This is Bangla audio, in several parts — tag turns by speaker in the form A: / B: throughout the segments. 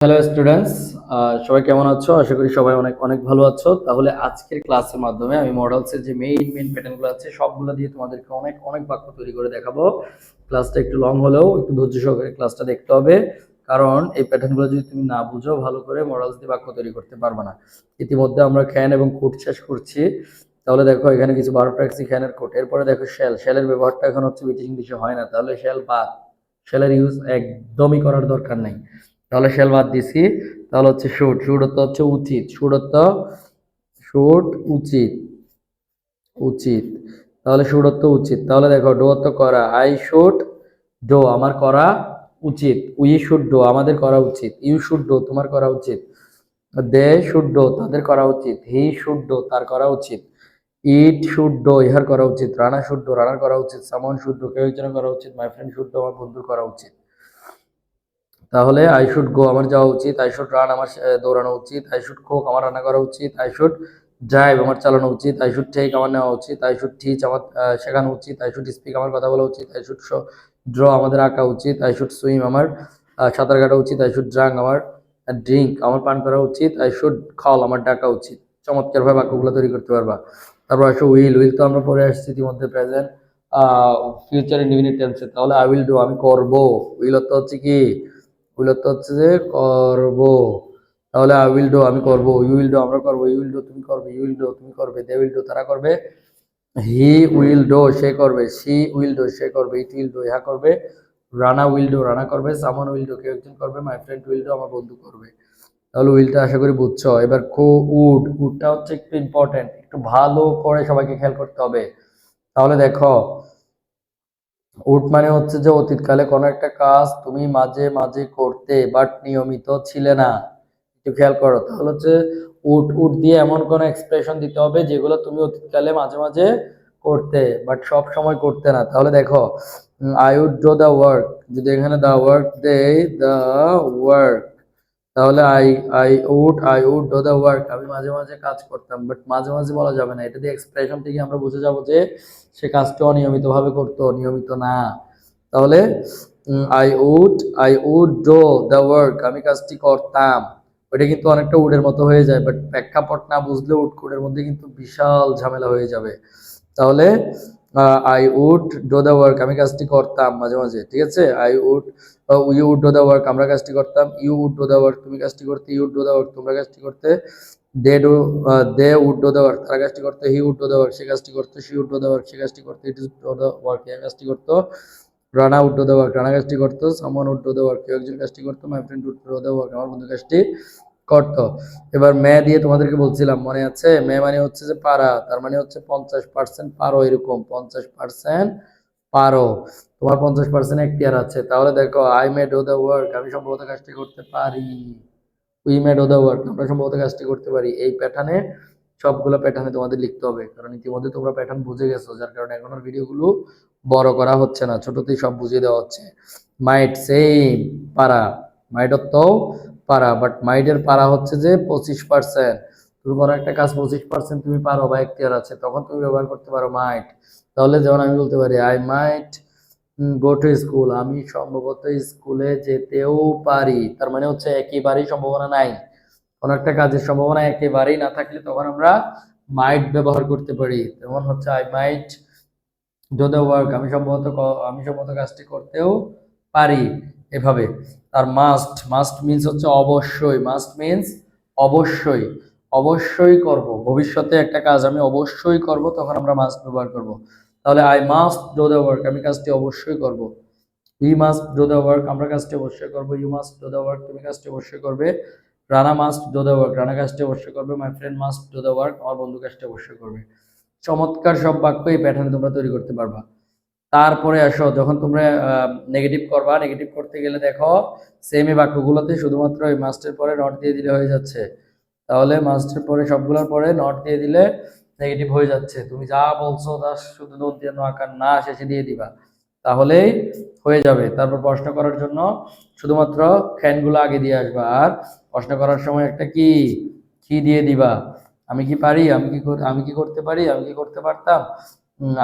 A: হ্যালো স্টুডেন্টস, সবাই কেমন আছো? আশা করি সবাই অনেক অনেক ভালো আছো। তাহলে আজকের ক্লাসের মাধ্যমে আমি মডেলসের যে মেইন প্যাটার্নগুলো আছে সবগুলো দিয়ে তোমাদেরকে অনেক অনেক বাক্য তৈরি করে দেখাবো। ক্লাসটা একটু লং হলেও একটু ধৈর্য সহকারে ক্লাসটা দেখতে হবে, কারণ এই প্যাটার্নগুলো যদি তুমি না বুঝো ভালো করে মডেলস দিয়ে বাক্য তৈরি করতে পারবে না। ইতিমধ্যে আমরা ক্যান এবং কুড শেষ করছি। তাহলে দেখো এখানে কিছু ভার্ব রাখছি, ক্যানের কোড। এরপরে দেখো শ্যালের ব্যবহারটা এখন হচ্ছে ব্রিটিশ ইংলিশে হয় না, তাহলে শ্যাল বা শ্যালের ইউজ একদমই করার দরকার নাই। তাহলে শ্যাল বাদ দিছি। তাহলে হচ্ছে শুড, শুড অর্থ হচ্ছে উচিত, শুড অর্থ শুড উচিত, উচিত। তাহলে শুড অর্থ উচিত। তাহলে দেখো ডো অর্থ করা, আই শুড ডো আমার করা উচিত, উই শুড ডো আমাদের করা উচিত, ইউ শুড ডো তোমার করা উচিত, দে শুড ডো তাদের করা উচিত, হি শুড ডো তার করা উচিত, ইট শুড ডো ইহার করা উচিত, রানা শুড ডো রানার করা উচিত, সামন শুড ডো কেউ একজনের করা উচিত, মাই ফ্রেন্ড শুড ডো আমার বন্ধুর করা উচিত। তাহলে আই শুড গো আমার যাওয়া উচিত, আই শুড রান আমার দৌড়ানো উচিত, আই শুড কুক আমার রান্না করা উচিত, আই শুড ড্রাইভ আমার চালানো উচিত, আই শুড টেক আমার নেওয়া উচিত, আই শুড টিচ আমার শেখানো উচিত, আই শুড স্পিক আমার কথা বলা উচিত, আই শুড ড্র আমাদের আঁকা উচিত, আই শুড সুইম আমার সাঁতার কাটা উচিত, আই শুড ড্রাঙ্ক আমার ড্রিঙ্ক আমার পান করা উচিত, আই শুড কল আমার ডাকা উচিত। চমৎকার ভাবে বাক্যগুলো তৈরি করতে পারবা। তারপর আসো উইল, উইল তো আমরা পরে আসছি ইতিমধ্যে প্রেজেন্ট ফিউচার ইনডিফিনিট টেন্সে। তাহলে আই উইল ডু আমি করব, উইল অর্থ হচ্ছে কি, উইল অর্থ হচ্ছে যে করব। তাহলে আই উইল ডু আমি করব, ইউ উইল ডু আমরা করব, ইউ উইল ডু তুমি করবে, ইউ উইল ডু তুমি করবে, দে উইল ডু তারা করবে, হি উইল ডু সে করবে, শি উইল ডু সে করবে, ইট উইল ডু ইহা করবে, রানা উইল ডু রানা করবে, সামন উইল ডু কেউ একজন করবে, মাই ফ্রেন্ড উইল ডু আমার বন্ধু করবে। তাহলে উইলটা আশা করি বুঝছো। এবার উড, উডটা হচ্ছে একটু ইম্পর্টেন্ট, একটু ভালো করে সবাইকে খেয়াল করতে হবে। তাহলে দেখো উড মানে হচ্ছে যে অতীতকালে কোনো একটা কাজ তুমি মাঝে মাঝে করতে বাট নিয়মিত ছিলে না। একটু খেয়াল করো। তাহলে হচ্ছে উড, উড দিয়ে এমন কোনো এক্সপ্রেশন দিতে হবে যেগুলো তুমি অতীতকালে মাঝে মাঝে করতে বাট সব সময় করতে না। তাহলে দেখো I would do the work, যদি এখানে দ্য ওয়ার্ক দেই, দ্য ওয়ার্ক, তাহলে I would do the work আমি মাঝে মাঝে কাজ করতাম, বাট মাঝে মাঝে বলা যাবে না। এটা দিয়ে এক্সপ্রেশন থেকে আমরা বুঝে যাব যে সে কাজটা অনিয়মিত ভাবে করতো, নিয়মিত না। তাহলে I would I would do the work আমি কাজটি করতাম, ওইটা কিন্তু অনেকটা উডের মতো হয়ে যায়, বাট প্রেক্ষাপট না বুঝলে উড কোডের মধ্যে কিন্তু বিশাল ঝামেলা হয়ে যাবে। তাহলে I would do the work আমি কাজটি করতাম মাঝে মাঝে, ঠিক আছে। I would you would do the work আমরা কাজটি করতাম, you would do the work তুমি কাজটি করতে, you would do the work তোমরা কাজটি করতে, they do they would do the work তারা কাজটি করতে, he would do the work সে কাজটি করতে, she would do the work সে কাজটি করতে, it is do the work এ কাজটি করতো, Rana would do the work Rana কাজটি করতো, someone would do the work কেউ একজন কাজটি করতো, my friend would do the work আমার বন্ধু কাজটি করতো। এবার মে দিয়ে তোমাদেরকে বলছিলাম মনে আছে, মে মানে হচ্ছে যে পারা, তার মানে হচ্ছে 50% পারো, এরকম 50% পারো, তোমার 50% এখতিয়ার আছে। তাহলে দেখো I may do the work আমি সম্ভবত কাজটি করতে পারি, we may do the work আমরা সম্ভবত কাজটি করতে পারি। এই প্যাটার্নে সবগুলো প্যাটার্নে তোমাদের লিখতে হবে, কারণ ইতিমধ্যে তোমরা প্যাটার্ন বুঝে গেছো, যার কারণে এখন আর ভিডিওগুলো বড় করা হচ্ছে না, ছোটতেই সব বুঝিয়ে দেওয়া হচ্ছে। মাইট সেম পারা, মাইট অর্থ পারা, বাট মাইটের পারা হচ্ছে যে 25%। তুমি কোনো একটা কাজ 25% তুমি পারো বা এখতিয়ার আছে, তখন তুমি ব্যবহার করতে পারো মাইট। তাহলে যেমন আমি বলতে পারি I might go to school আমি সম্ভবত স্কুলে যেতেও পারি, তার মানে হচ্ছে একেবারেই সম্ভাবনা নাই। কোনো একটা কাজের সম্ভাবনা একেবারেই না থাকলে তখন আমরা মাইট ব্যবহার করতে পারি। যেমন হচ্ছে I might do the work আমি সম্ভবত কাজটি করতেও পারি, এভাবে। আর মাস্ট, মাস্ট মিন্স হচ্ছে অবশ্যই, মাস্ট মিন্স অবশ্যই, অবশ্যই করব, ভবিষ্যতে একটা কাজ আমি অবশ্যই করব, তখন আমরা মাস্ট ব্যবহার করব। তাহলে I must do the work আমি কাজটি অবশ্যই করব, we must do the work আমরা কাজটি অবশ্যই করবো, you must do the work তুমি কাজটি অবশ্যই করবে, Rana must do the work Rana কাজটি অবশ্যই করবে, my friend must do the work আমার বন্ধু কাজটি অবশ্যই করবে। চমৎকার সব বাক্য এই প্যাটার্নে তোমরা তৈরি করতে পারবা। তারপরে আসো যখন তোমরা নেগেটিভ করবা, নেগেটিভ করতে গেলে দেখো সেম এই বাক্যগুলোতে শুধুমাত্র এই মাস্টের পরে নট দিয়ে দিলে হয়ে যাচ্ছে। তাহলে মাস্টের পরে সবগুলোর পরে নট দিয়ে দিলে নেগেটিভ হয়ে যাচ্ছে, তুমি যা বলছো তা শুধু নোট দিয়ে আকার না শেষে দিয়ে দিবা, তাহলেই হয়ে যাবে। তারপর প্রশ্ন করার জন্য শুধুমাত্র ক্যানগুলো আগে দিয়ে আসবা, আর প্রশ্ন করার সময় একটা কি দিয়ে দিবা, আমি কি পারি, আমি কি করতে পারি, আমি কি করতে পারতাম,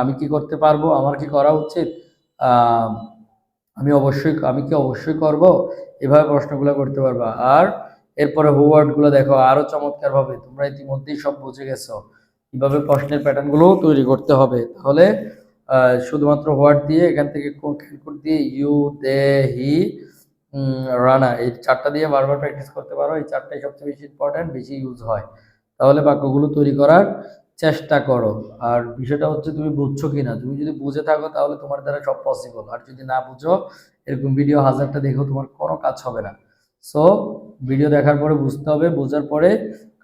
A: আমি কি করতে পারবো, আমার কি করা উচিত, আহ আমি কি অবশ্যই করব, এভাবে প্রশ্নগুলো করতে পারবা। আর এরপরে হোয়াট গুলো দেখো আরো চমৎকার ভাবে, তোমরা ইতিমধ্যেই সব বুঝে গেছো কিভাবে প্রশ্নের প্যাটার্ন গুলো তৈরি করতে হবে। তাহলে শুধুমাত্র হোয়াট দিয়ে এখান থেকে ক্যালকুট দিয়ে ইউ, দে, হি, রানা, এই চারটা দিয়ে বারবার প্র্যাকটিস করতে পারো। এই চারটাই সবচেয়ে বেশি ইম্পর্টেন্ট, বেশি ইউজ হয়। তাহলে বাক্যগুলো তৈরি করার চেষ্টা করো। আর বিষয়টা হচ্ছে তুমি বুঝছো কিনা, তুমি যদি বুঝে থাকো তাহলে তোমার দ্বারা সব পসিবল, আর যদি না বুঝো এরকম ভিডিও হাজারটা দেখো তোমার কোনো কাজ হবে না। সো ভিডিও দেখার পরে বুঝতে হবে, বোঝার পরে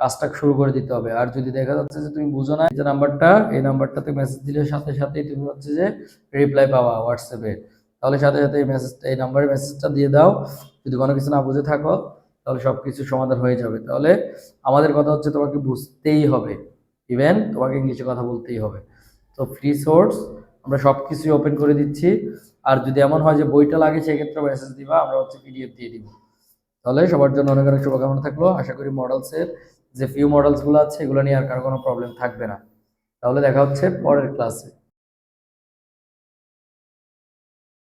A: কাজটা শুরু করে দিতে হবে। আর যদি দেখা যাচ্ছে যে তুমি বুঝো না, যে নাম্বারটা, এই নাম্বারটাতে মেসেজ দিলে সাথে সাথেই তুমি হচ্ছে যে রিপ্লাই পাওয়া হোয়াটসঅ্যাপে, তাহলে সাথে সাথে এই মেসেজটা, এই নাম্বারে মেসেজটা দিয়ে দাও। যদি কোনো কিছু না বুঝে থাকো তাহলে সব কিছু সমাধান হয়ে যাবে। তাহলে আমাদের কথা হচ্ছে তোমাকে বুঝতেই হবে, ইভেন তোমাকে ইংলিশে কথা বলতেই হবে। তো ফ্রি সোর্স আমরা সব কিছুই ওপেন করে দিচ্ছি। আর যদি এমন হয় যে বইটা লাগে সেক্ষেত্রে মেসেজ দিবা, আমরা হচ্ছে পিডিএফ দিয়ে দিব। তাহলে সবার জন্য অনেক অনেক শুভকামনা থাকলো। আশা করি মডেলসের যে ফিউ মডেলসগুলো আছে এগুলো নিয়ে আর কারো কোনো প্রবলেম থাকবে না। তাহলে দেখা হচ্ছে পরের ক্লাসে।